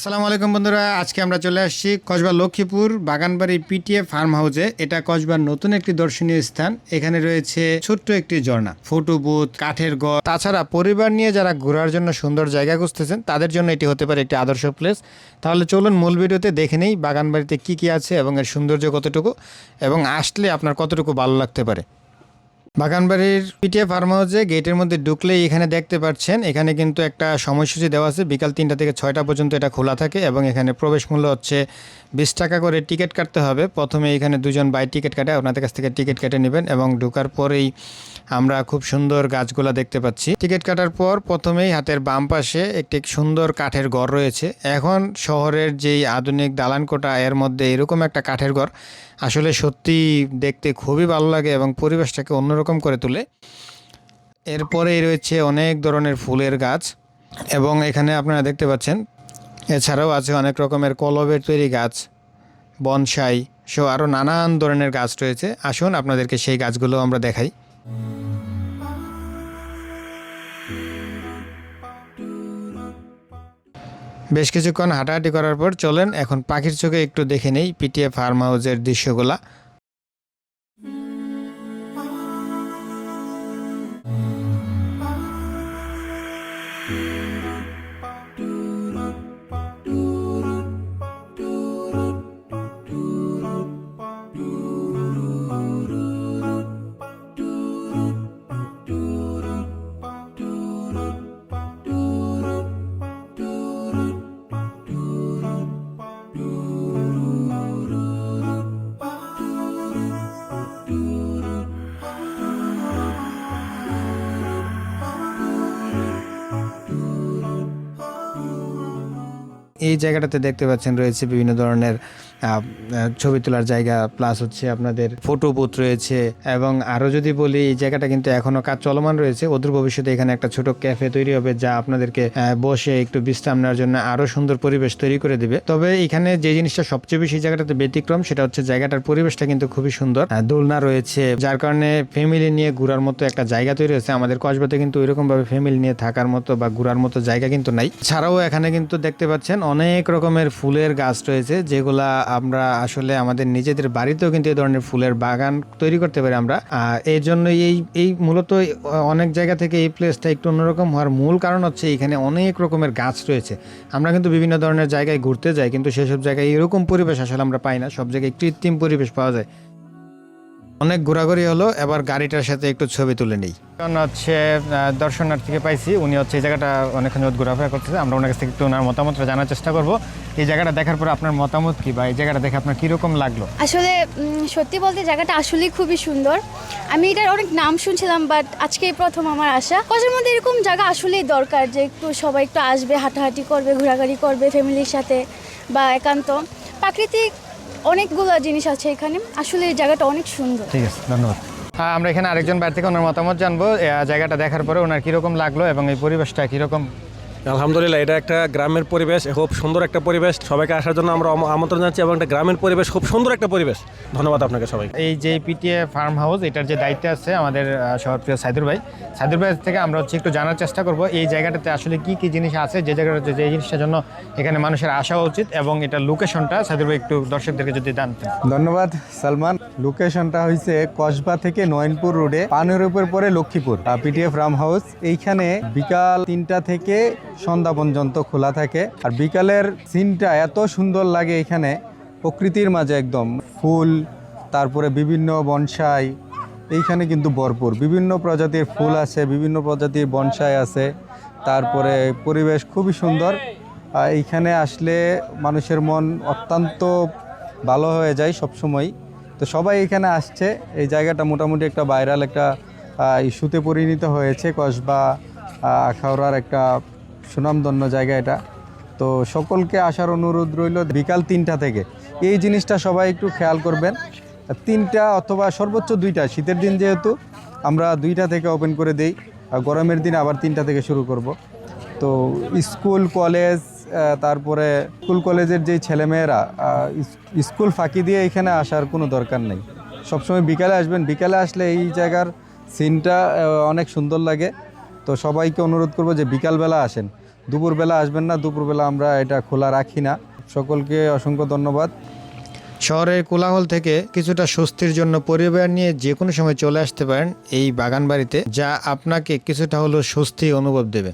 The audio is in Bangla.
আসসালামু আলাইকুম বন্ধুরা, আজকে আমরা চলে আসছি কসবা লক্ষ্মীপুর বাগানবাড়ি পিটিএ ফার্ম হাউসে। এটা কসবার নতুন একটি দর্শনীয় স্থান। এখানে রয়েছে ছোট্ট একটি ঝর্ণা, ফটো বুথ, কাঠের ঘর। তাছাড়া পরিবার নিয়ে যারা ঘোরার জন্য সুন্দর জায়গা খুঁজতেছেন তাদের জন্য এটি হতে পারে একটি আদর্শ প্লেস। তাহলে চলুন মূল ভিডিওতে দেখে নেই বাগানবাড়িতে কি কি আছে এবং এর সৌন্দর্য কতটুকু এবং আসলে আপনার কতটুকু ভালো লাগতে পারে। বাগানবাড়ির পিটিএ ফার্ম হাউসে গেটের মধ্যে ঢুকলেই এখানে দেখতে পাচ্ছেন এখানে কিন্তু একটা সময়সূচি দেওয়া আছে। বিকাল 3টা থেকে 6টা পর্যন্ত এটা খোলা থাকে এবং এখানে প্রবেশ মূল্য হচ্ছে 20 টাকা করে টিকিট কাটতে হবে। প্রথমে এখানে দুজন বাই টিকিট কাটে, আপনাদের কাছ থেকে টিকিট কেটে নেবেন এবং ঢোকার পরেই আমরা খুব সুন্দর গাছগুলা দেখতে পাচ্ছি। টিকিট কাটার পর প্রথমেই হাতের বাম পাশে একটি সুন্দর কাঠের ঘর রয়েছে। এখন শহরের যেই আধুনিক দালান কোঠা এর মধ্যে এরকম একটা কাঠের ঘর আসলে সত্যি দেখতে খুবই ভালো লাগে এবং পরিবেশটাকে অন্যরকম করে তোলে। এরপরেই রয়েছে অনেক ধরনের ফুলের গাছ এবং এখানে আপনারা দেখতে পাচ্ছেন এছাড়াও আছে অনেক রকমের কলবের তৈরি গাছ, বনসাই সহ আরও নানান ধরনের গাছ রয়েছে। আসুন আপনাদেরকে সেই গাছগুলো আমরা দেখাই। বেশ কিছুক্ষণ হাঁটাহাঁটি করার পর চলেন এখন পাখির চোখে একটু দেখে নেই পিটিএ ফার্ম হাউসের দৃশ্যগুলা। এই জায়গাটাতে দেখতে পাচ্ছেন রয়েছে বিভিন্ন ধরনের ছবি তোলার জায়গা, প্লাস হচ্ছে আপনাদের ফটো বুথ রয়েছে এবং আরও যদি বলি এই জায়গাটা কিন্তু এখনও কাজ চলমান রয়েছে। অদূর ভবিষ্যতে এখানে একটা ছোট ক্যাফে তৈরি হবে যা আপনাদেরকে বসে একটু বিশ্রাম নেওয়ার জন্য আরও সুন্দর পরিবেশ তৈরি করে দিবে। তবে এখানে যে জিনিসটা সবচেয়ে বেশি জায়গাটাতে ব্যতিক্রম সেটা হচ্ছে জায়গাটার পরিবেশটা কিন্তু খুবই সুন্দর। দোলনা রয়েছে যার কারণে ফ্যামিলি নিয়ে ঘোরার মতো একটা জায়গা তৈরি হয়েছে। আমাদের কসবাতে কিন্তু ওইরকম ভাবে ফ্যামিলি নিয়ে থাকার মতো বা ঘোরার মতো জায়গা কিন্তু নাই। ছাড়াও এখানে কিন্তু দেখতে পাচ্ছেন অনেক রকমের ফুলের গাছ রয়েছে যেগুলা আমরা আসলে আমাদের নিজেদের বাড়িতেও কিন্তু এই ধরনের ফুলের বাগান তৈরি করতে পারি আমরা। এই জন্য এই মূলত অনেক জায়গা থেকে এই প্লেসটা একটু অন্যরকম হওয়ার মূল কারণ হচ্ছে এখানে অনেক রকমের গাছ রয়েছে। আমরা কিন্তু বিভিন্ন ধরনের জায়গায় ঘুরতে যাই কিন্তু সেসব জায়গায় এরকম পরিবেশ আসলে আমরা পাই না। সব জায়গায় কৃত্রিম পরিবেশ পাওয়া যায়। অনেক ঘোরাঘুরি হলো, এবার গাড়িটার সাথে একটু ছবি তুলে নিই। কারণ হচ্ছে দর্শনার্থীকে পাইছি, উনি হচ্ছে এই জায়গাটা অনেকক্ষণ ঘোরাফেরা করতেছে। আমরা ওনার কাছ থেকে একটু ওনার মতামতটা জানার চেষ্টা করব। এই জায়গাটা দেখার পর আপনার মতামত কি বা এই জায়গাটা দেখে আপনার কীরকম লাগলো? আসলে সত্যি বলতে জায়গাটা আসলেই খুবই সুন্দর। আমি এটার অনেক নাম শুনছিলাম বাট আজকে প্রথম আমার আসা। কসের মধ্যে এরকম জায়গা আসলেই দরকার যে একটু সবাই একটু আসবে, হাঁটাহাঁটি করবে, ঘোরাঘুরি করবে ফ্যামিলির সাথে বা একান্ত। প্রাকৃতিক অনেকগুলো জিনিস আছে এখানে, আসলে এই জায়গাটা অনেক সুন্দর। ঠিক আছে, ধন্যবাদ। আমরা এখানে আরেকজন বাইরে থেকে ওনার মতামত জানবো জায়গাটা দেখার পরে ওনার কীরকম লাগলো এবং এই পরিবেশটা কীরকম। আলহামদুলিল্লাহ, এটা একটা গ্রামের পরিবেশ, খুব সুন্দর একটা পরিবেশ। সবাইকে আসার জন্য আমরা আমন্ত্রণ জানাচ্ছি এবং একটা গ্রামের পরিবেশ, খুব সুন্দর একটা পরিবেশ। ধন্যবাদ আপনাকে সবাই। এই যে পিটিএ ফার্ম হাউস এটার যে দায়িত্বে আছে আমাদের সহপ্রিয় সাইদুর ভাই থেকে আমরা হচ্ছে একটু জানার চেষ্টা করব এই জায়গাটাতে আসলে কি কি জিনিস আছে যে জায়গাটা যে জিনিসটার জন্য এখানে মানুষের আসা উচিত এবং এটার লোকেশনটা সাইদুর ভাই একটু দর্শকদেরকে যদি জানতেন। ধন্যবাদ সালমান। লোকেশনটা হয়েছে কসবা থেকে নয়নপুর রোডে পানুরূপের পরে লক্ষ্মীপুর। পিটিএ ফার্ম হাউস এইখানে বিকাল 3টা থেকে সন্ধ্যা পর্যন্ত খোলা থাকে। আর বিকালের সিনটা এত সুন্দর লাগে, এখানে প্রকৃতির মাঝে একদম ফুল, তারপরে বিভিন্ন বনসাই এইখানে কিন্তু ভরপুর। বিভিন্ন প্রজাতির ফুল আছে, বিভিন্ন প্রজাতির বনসাই আছে, তারপরে পরিবেশ খুবই সুন্দর। এইখানে আসলে মানুষের মন অত্যন্ত ভালো হয়ে যায় সবসময়। তো সবাই এখানে আসছে। এই জায়গাটা মোটামুটি একটা ভাইরাল একটা ইস্যুতে পরিণত হয়েছে। কসবা আখাউড়ার একটা সুনামধন্য জায়গা এটা। তো সকলকে আসার অনুরোধ রইল বিকাল 3টা থেকে। এই জিনিসটা সবাই একটু খেয়াল করবেন, 3টা অথবা সর্বোচ্চ 2টা। শীতের দিন যেহেতু আমরা 2টা থেকে ওপেন করে দেই, গরমের দিন আবার 3টা থেকে শুরু করব। তো স্কুল কলেজ, তারপরে স্কুল কলেজের যেই ছেলেমেয়েরা স্কুল ফাঁকি দিয়ে এখানে আসার কোনো দরকার নেই। সবসময় বিকালে আসবেন। বিকালে আসলে এই জায়গার সিনটা অনেক সুন্দর লাগে। তো সবাইকে অনুরোধ করব যে বিকালবেলা আসেন। দুপুরবেলা আসবেন না, দুপুরবেলা আমরা এটা খোলা রাখি না। সকলকে অসংখ্য ধন্যবাদ। শহরের কোলাহল থেকে কিছুটা স্বস্তির জন্য পরিবার নিয়ে যে কোনো সময় চলে আসতে পারেন এই বাগান বাড়িতে, যা আপনাকে কিছুটা হলেও স্বস্তি অনুভব দেবে।